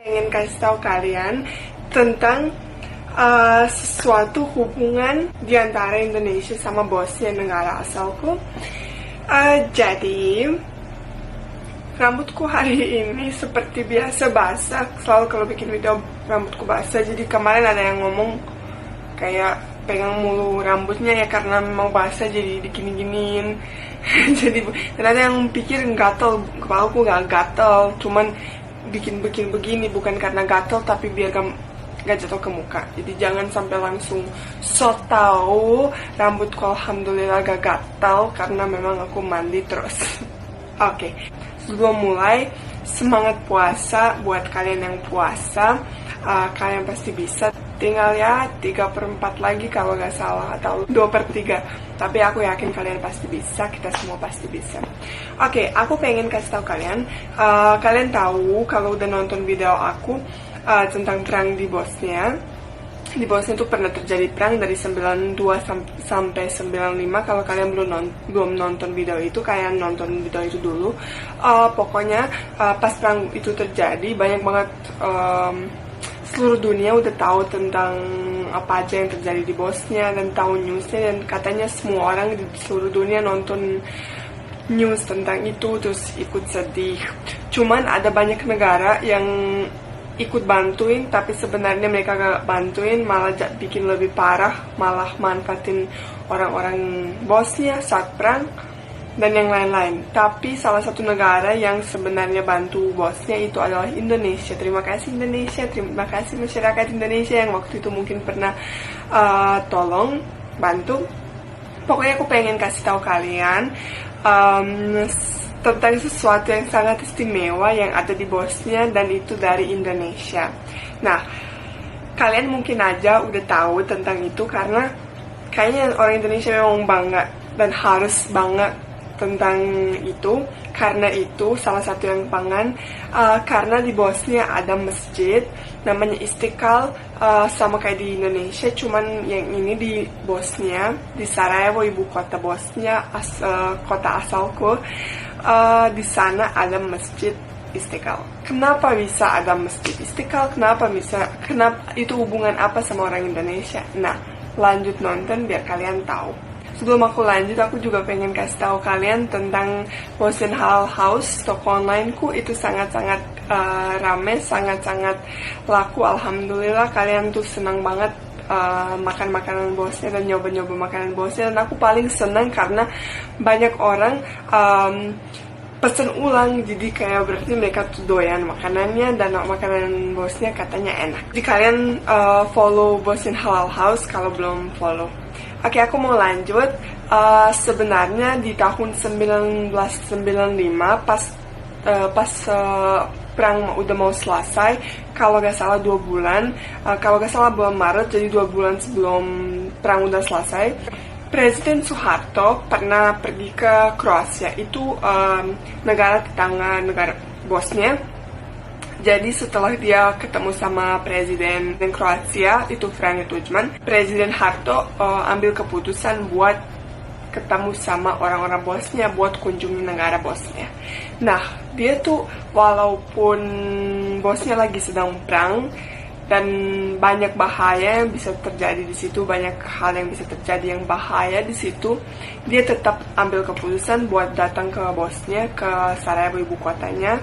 Ingin kasih tahu kalian tentang sesuatu hubungan di antara Indonesia sama Bosnia, negara asalku. Jadi rambutku hari ini seperti biasa basah. Selalu kalau bikin video rambutku basah. Jadi kemarin ada yang ngomong kayak pegang mulu rambutnya ya karena memang basah jadi digini-giniin. Jadi ada yang pikir gatel, kepalaku gak gatel, cuman bikin begini bukan karena gatel tapi biar gak jatuh ke muka. Jadi jangan sampai langsung so tau rambutku alhamdulillah gak gatel karena memang aku mandi terus. Oke. Sebelum mulai, semangat puasa buat kalian yang puasa. Kalian pasti bisa. Tinggal ya 3/4 lagi kalau gak salah, atau 2/3. Tapi aku yakin kalian pasti bisa. Kita semua pasti bisa. Oke, aku pengen kasih tahu kalian. Kalian tahu kalau udah nonton video aku tentang perang di Bosnia. Di Bosnia itu pernah terjadi perang dari 92 sampai 95. Kalau kalian belum nonton video itu, kalian nonton video itu dulu. Pokoknya pas perang itu terjadi, banyak banget seluruh dunia udah tahu tentang apa aja yang terjadi di Bosnia dan tahu newsnya, dan katanya semua orang di seluruh dunia nonton news tentang itu terus ikut sedih. Cuman ada banyak negara yang ikut bantuin, tapi sebenarnya mereka gak bantuin, malah bikin lebih parah, malah manfaatin orang-orang Bosnia saat perang dan yang lain-lain. Tapi salah satu negara yang sebenarnya bantu Bosnia itu adalah Indonesia. Terima kasih Indonesia, terima kasih masyarakat Indonesia yang waktu itu mungkin pernah tolong, bantu. Pokoknya aku pengen kasih tahu kalian tentang sesuatu yang sangat istimewa yang ada di Bosnia, dan itu dari Indonesia. Nah, kalian mungkin aja udah tahu tentang itu karena kayaknya orang Indonesia memang bangga dan harus bangga tentang itu. Karena itu salah satu yang karena di Bosnia ada masjid namanya Istiqlal, sama kayak di Indonesia, cuman yang ini di Bosnia, di Sarajevo, ibu kota Bosnia, kota asalku. Di sana ada masjid Istiqlal. Kenapa bisa ada masjid Istiqlal? Kenapa itu hubungan apa sama orang Indonesia? Nah, lanjut nonton biar kalian tahu. Sebelum aku lanjut, aku juga pengen kasih tahu kalian tentang Bosnian Halal House, toko onlineku. Itu sangat-sangat rame, sangat-sangat laku. Alhamdulillah, kalian tuh senang banget makan makanan Bosnia dan nyoba-nyoba makanan Bosnia. Dan aku paling senang karena banyak orang pesen ulang, jadi kayak berarti mereka tuh doyan makanannya, dan makanan Bosnia katanya enak. Jadi kalian follow Bosnian Halal House kalau belum follow. Oke, aku mau lanjut. Sebenarnya di tahun 1995 pas perang udah mau selesai, kalau gak salah 2 bulan, kalau gak salah bulan Maret, jadi 2 bulan sebelum perang udah selesai, Presiden Soeharto pernah pergi ke Kroasia. Itu negara tetangga negara Bosnia. Jadi setelah dia ketemu sama Presiden Kroasia, itu Franjo Tuđman, Presiden Harto ambil keputusan buat ketemu sama orang-orang Bosnia, buat kunjungi negara Bosnia. Nah, dia tuh walaupun Bosnia lagi sedang perang dan banyak bahaya yang bisa terjadi di situ, banyak hal yang bisa terjadi yang bahaya di situ, dia tetap ambil keputusan buat datang ke Bosnia, ke Sarajevo ibu kotanya,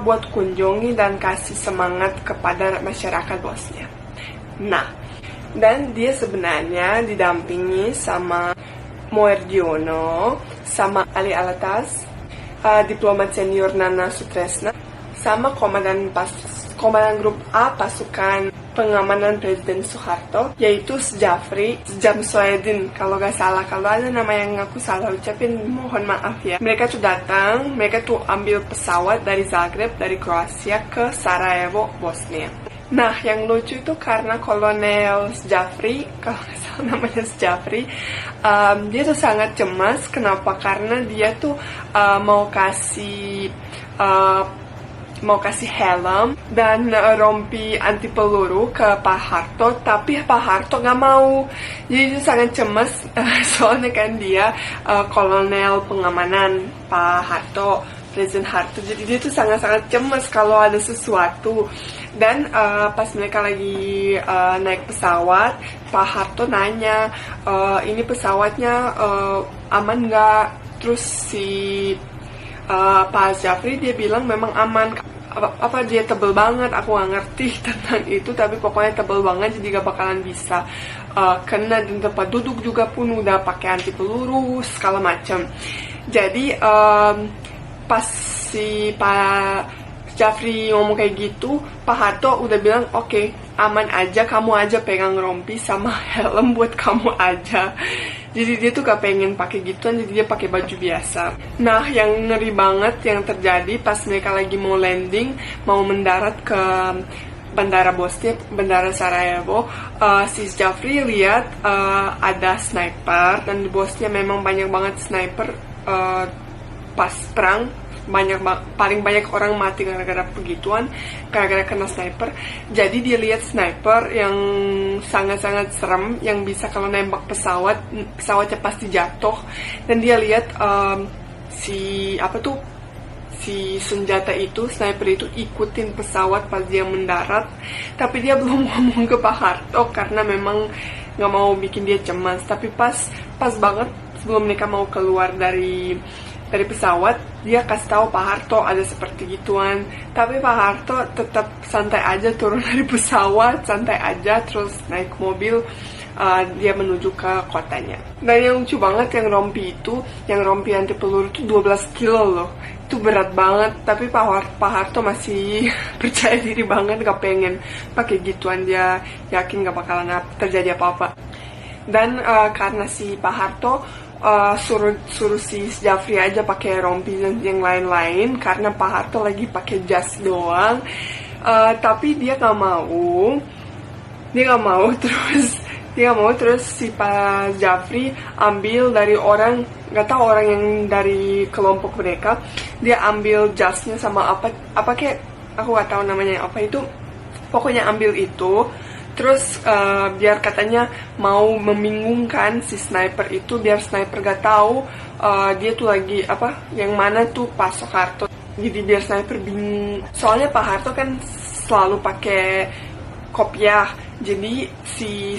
buat kunjungi dan kasih semangat kepada masyarakat Bosnia. Nah, dan dia sebenarnya didampingi sama Moerdiono, sama Ali Alatas, diplomat senior Nana Sutresna, sama komandan grup A pasukan pengamanan Presiden Soeharto, yaitu Sjafri Jamsoedin, kalau gak salah. Kalau ada nama yang aku salah ucapin, mohon maaf ya. Mereka tuh datang, mereka tuh ambil pesawat dari Zagreb, dari Kroasia ke Sarajevo, Bosnia. Nah, yang lucu itu karena Kolonel Sjafri, kalau gak salah namanya Sjafri, dia tuh sangat cemas. Kenapa? Karena dia tuh mau kasih helm dan rompi anti peluru ke Pak Harto, tapi Pak Harto gak mau. Jadi itu sangat cemas, soalnya kan dia kolonel pengamanan Pak Harto, Presiden Harto. Jadi dia tuh sangat-sangat cemas kalau ada sesuatu. Dan pas mereka lagi naik pesawat, Pak Harto nanya, ini pesawatnya aman nggak? Terus si Pak Jafri dia bilang memang aman. Apa dia tebel banget, aku nggak ngerti tentang itu, tapi pokoknya tebel banget, jadi gak bakalan bisa kena. Dan tempat duduk juga pun udah pakai anti peluru segala macam. Jadi pas si Pak Jafri ngomong kayak gitu, Pak Harto udah bilang oke, aman aja, kamu aja pegang rompi sama helm buat kamu aja. Jadi dia tuh gak pengen pakai gituan, jadi dia pakai baju biasa. Nah, yang ngeri banget yang terjadi pas mereka lagi mau landing, mau mendarat ke Bandara Bosnia, Bandara Sarajevo, si Jafri lihat ada sniper, dan di Bosnia memang banyak banget sniper pas perang. Paling banyak orang mati gara-gara begituan, gara-gara kena sniper. Jadi dia lihat sniper yang sangat-sangat serem, yang bisa kalau nembak pesawatnya pasti jatuh. Dan dia lihat si senjata itu, sniper itu ikutin pesawat pas dia mendarat. Tapi dia belum ngomong ke Pak Harto karena memang nggak mau bikin dia cemas. Tapi pas banget sebelum mereka mau keluar dari pesawat, dia kasih tahu Pak Harto ada seperti gituan. Tapi Pak Harto tetap santai aja turun dari pesawat, santai aja terus naik mobil. Dia menuju ke kotanya. Dan yang lucu banget yang rompi anti peluru itu 12 kilo loh. Itu berat banget, tapi Pak Harto masih percaya diri banget, gak pengen pakai gituan. Dia yakin gak bakalan terjadi apa-apa. Dan karena si Pak Harto suruh si Jafri aja pakai rompi dan yang lain-lain, karena Pak Harto lagi pakai jas doang. Tapi dia gak mau terus si Pak Jafri ambil dari orang, gak tahu orang yang dari kelompok mereka, dia ambil jasnya sama apa kayak aku gak tahu namanya apa itu, pokoknya ambil itu. Terus biar katanya mau membingungkan si sniper itu, biar sniper gak tahu dia tuh lagi yang mana tuh Pak Soeharto. Jadi biar sniper bingung. Soalnya Pak Harto kan selalu pakai kopiah. Jadi si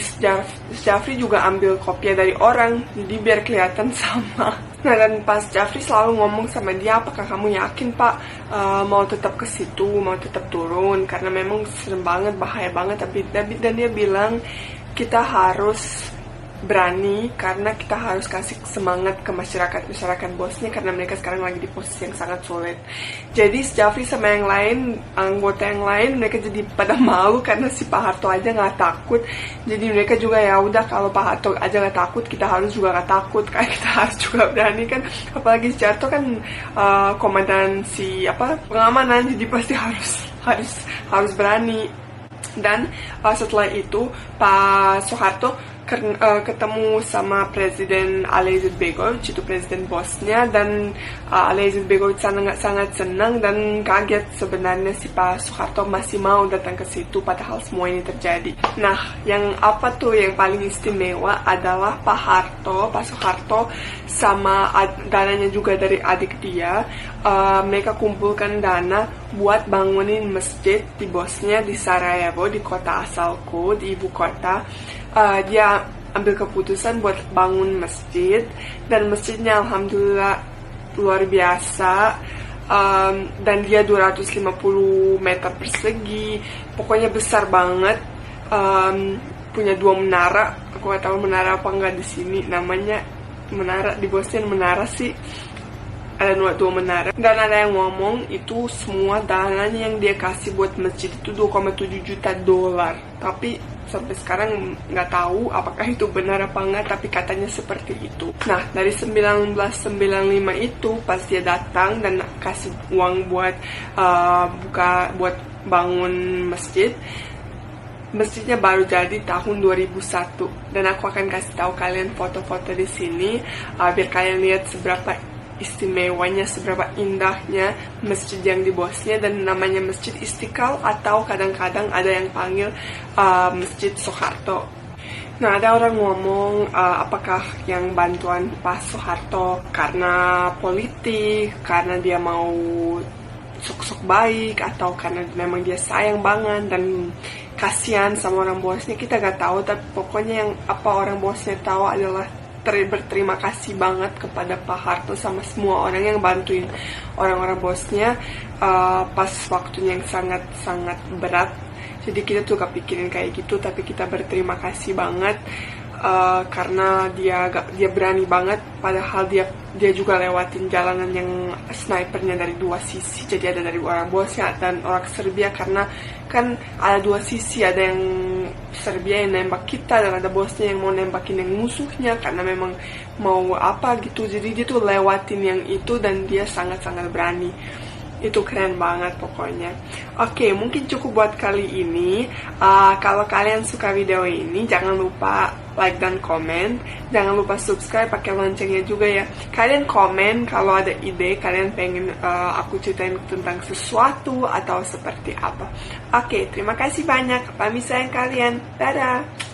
Jafri juga ambil kopiah dari orang, jadi biar kelihatan sama. Nah, dan pas Jafri selalu ngomong sama dia, apakah kamu yakin Pak mau tetap ke situ, mau tetap turun, karena memang serem banget, bahaya banget. Dan dia bilang kita harus berani karena kita harus kasih semangat ke masyarakat Bosnia karena mereka sekarang lagi di posisi yang sangat sulit. Jadi Jafri sama yang lain, anggota yang lain, mereka jadi pada malu karena si Pak Harto aja nggak takut. Jadi mereka juga ya udah, kalau Pak Harto aja nggak takut, kita harus juga nggak takut, kayak kita harus juga berani kan. Apalagi si Harto kan komandan pengamanan, jadi pasti harus berani. Dan setelah itu Pak Soeharto ketemu sama Presiden Ali Izetbegovic, itu Presiden Bosnia, dan Ali Izetbegovic sangat senang dan kaget sebenarnya si Pak Soeharto masih mau datang ke situ padahal semua ini terjadi. Nah, yang paling istimewa adalah Pak Soeharto sama dananya juga dari adik dia, mereka kumpulkan dana buat bangunin masjid di Bosnia, di Sarajevo, di kota asalku, di ibu kota. Dia ambil keputusan buat bangun masjid, dan masjidnya alhamdulillah luar biasa, dan dia 250 meter persegi, pokoknya besar banget, punya 2 menara. Aku gak tahu menara apa enggak di sini namanya, menara di Bosnia menara sih, ada 2 menara. Dan ada yang ngomong itu semua dananya yang dia kasih buat masjid itu $2,7 juta, tapi sampai sekarang nggak tahu apakah itu benar apa enggak, tapi katanya seperti itu. Nah, dari 1995 itu pas dia datang dan kasih uang buat buat bangun masjidnya baru jadi tahun 2001. Dan aku akan kasih tahu kalian foto-foto di sini biar kalian lihat seberapa istimewanya, seberapa indahnya masjid yang di Bosnia. Dan namanya Masjid Istiqlal, atau kadang-kadang ada yang panggil Masjid Soeharto. Nah, ada orang ngomong apakah yang bantuan Pak Soeharto karena politik, karena dia mau sok-sok baik, atau karena memang dia sayang banget dan kasihan sama orang bosnya, kita gak tahu. Tapi pokoknya yang apa orang bosnya tahu adalah berterima kasih banget kepada Pak Harto sama semua orang yang bantuin orang-orang bosnya pas waktunya yang sangat-sangat berat. Jadi kita tuh gak pikirin kayak gitu, tapi kita berterima kasih banget karena dia berani banget, padahal dia juga lewatin jalanan yang snipernya dari dua sisi. Jadi ada dari orang Bosnia dan orang Serbia, karena kan ada dua sisi, ada yang Serbia yang nembak kita dan ada Bosnia yang mau nembakin yang musuhnya karena memang mau apa gitu. Jadi dia tuh lewatin yang itu dan dia sangat-sangat berani. Itu keren banget pokoknya. Oke, mungkin cukup buat kali ini. Kalau kalian suka video ini, jangan lupa like dan komen. Jangan lupa subscribe, pakai loncengnya juga ya. Kalian komen kalau ada ide, kalian pengen aku ceritain tentang sesuatu atau seperti apa. Oke, terima kasih banyak. Pamit sayang kalian. Dadah.